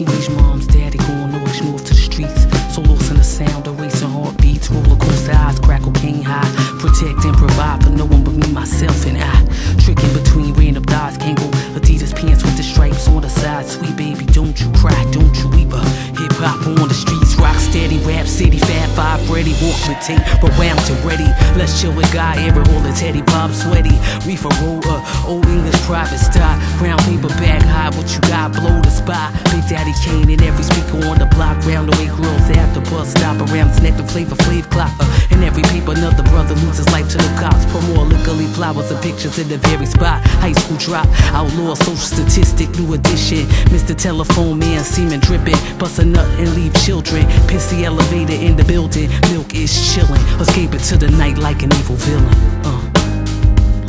Teenage moms, daddy going north to the streets. So lost in the sound of racing heartbeats. Roller coaster eyes, crack cocaine high. Protect and provide for no one but me, myself, and I. Tricking between random thighs. Kango Adidas pants with the stripes on the side. Sweet baby, don't you cry, don't you weep. Hip hop on the streets, rock steady, rap city, Fat Five, Freddy, walk with tape, but ramped and ready. Let's chill with Guy, Eric, all the Teddy, Bob Sweaty. Reefer roller, old English private stock. Brown paper bag high, what you got, blow the spot. Big Daddy Kane and every speaker on the block. Round the way girls at the bus stop. Around his neck, the Flavor Flav clock. And every paper, another brother loses life to the cops. Pour more liquor, leave flowers and pictures in the very spot. High school drop, outlaw, social statistic, new edition. Mr. Telephone Man, semen dripping. Bust a nut and leave children. Piss the elevator in the building. Milk is chilling. Escaping to the night like an evil villain.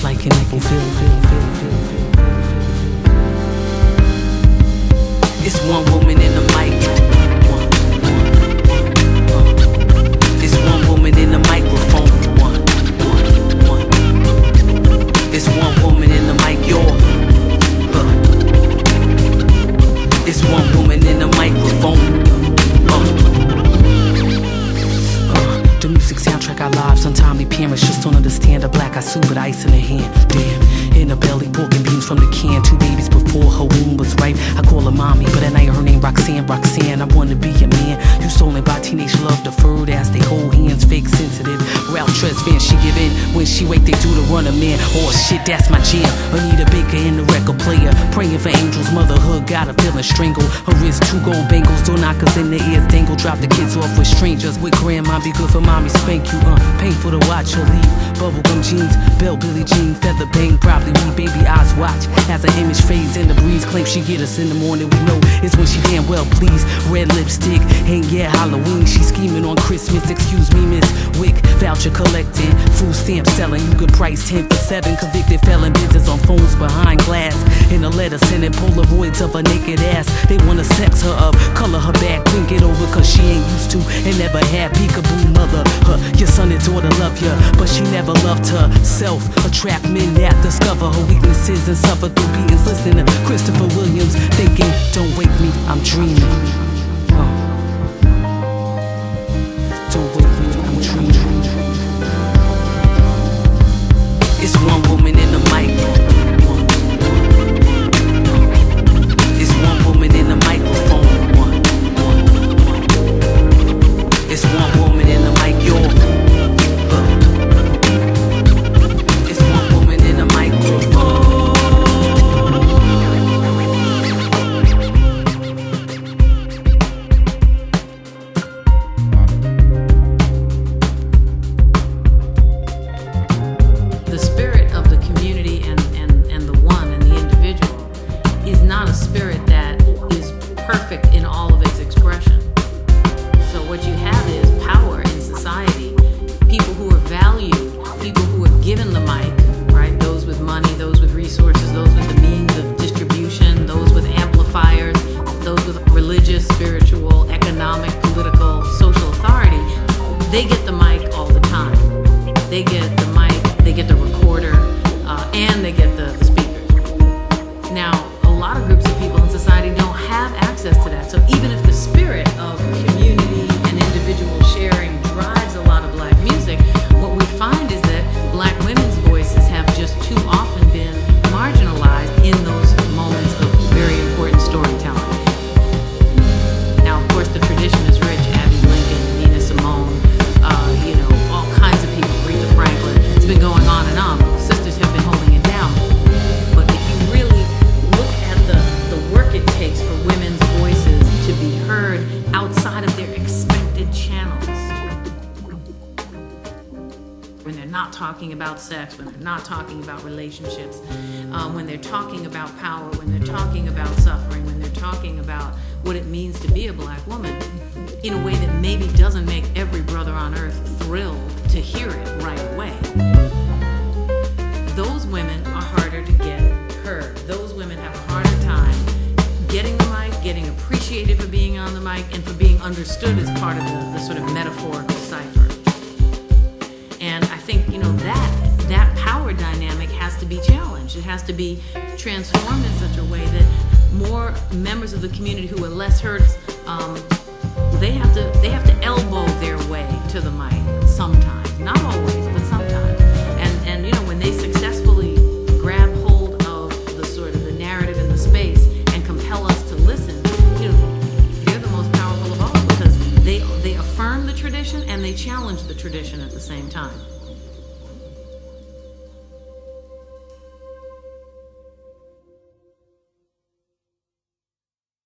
Like an evil villain. It's one woman in the mic. It's one woman in the microphone. It's one woman in the mic, y'all. It's one woman in the microphone. The music soundtrack our lives, untimely parents just don't understand the black I sue with ice in the hand. Damn, in the belly, pork and beans from the can. 2 babies before her womb was ripe. I call her mommy, but at night her name Roxanne. Roxanne, I wanna be a man. You stolen by teenage love, deferred as they hold hands, fake sensitive. Ralph Tresvant, she give in when she wake. They do the runner man. Oh shit, that's my jam. Anita Baker in the record player, praying for angels. Motherhood got her feeling strangled. Her wrist 2 gold bangles, door knockers in the ears dangle. Drop the kids off with strangers. With grandma, be good for mommy, spank you. Painful to watch her leave. Bubblegum jeans, belt Billie Jean, feather bang, probably me. Baby eyes watch as her image fades in the breeze. Claim she get us in the morning. We know it's when she damn well pleased. Red lipstick, ain't yet Halloween. She scheming on Christmas. Excuse me, Miss Wick. Voucher collecting, food stamp selling. You could price 10 for 7. Convicted felon business on phones behind glass. In a letter sending Polaroids of her naked ass. They wanna sex her up, color her back, bring it over, cause she ain't used to and never had peekaboo mother. Your son and daughter love ya, but she never loved herself. Attract men that discover her weaknesses and suffer through beatings. Listening to Christopher Williams, thinking, don't wake me, I'm dreaming. Don't wake me, I'm dreaming. It's one woman in the mic. It's one woman in the microphone. It's one woman in the mic, y'all. It's one woman in the microphone. The spirit of the community and the one and the individual is not a spirit that is perfect in all of its expression. So what you have is power in society, people who are valued, people who are given the mic, right? Those with money, those with resources, those with the means of distribution, those with amplifiers, those with religious, spiritual, economic, political, social authority. They get the mic all the time. They get the mic, they get the recorder, and they get the speaker. Now, a lot of groups of people in society don't have access to that. So even if the spirit of community and individual sharing drives a lot of black music, what we find is that black women's voices have just too often been marginalized in those moments of very important storytelling. Now, of course, the tradition is rich. Abby Lincoln, Nina Simone, all kinds of people, Aretha Franklin. It's been going on and on. Sisters have been holding it down. But if you really look at the work it takes for women's voices to be heard outside of their expected channels, when they're not talking about sex, when they're not talking about relationships, when they're talking about power, when they're talking about suffering, when they're talking about what it means to be a black woman, in a way that maybe doesn't make every brother on earth thrilled to hear it right away. Those women are harder to get heard. Those women have a harder time getting the mic, getting appreciated for being on the mic, and for being understood as part of the sort of metaphorical cipher. And I think, that power dynamic has to be challenged. It has to be transformed in such a way that more members of the community who are less heard, they have to elbow their way to the mic sometimes, not always, but sometimes. And you know, when they successfully grab hold of the sort of the narrative in the space and compel us to listen, you know, they're the most powerful of all, because they affirm the tradition and they challenge the tradition at the same time.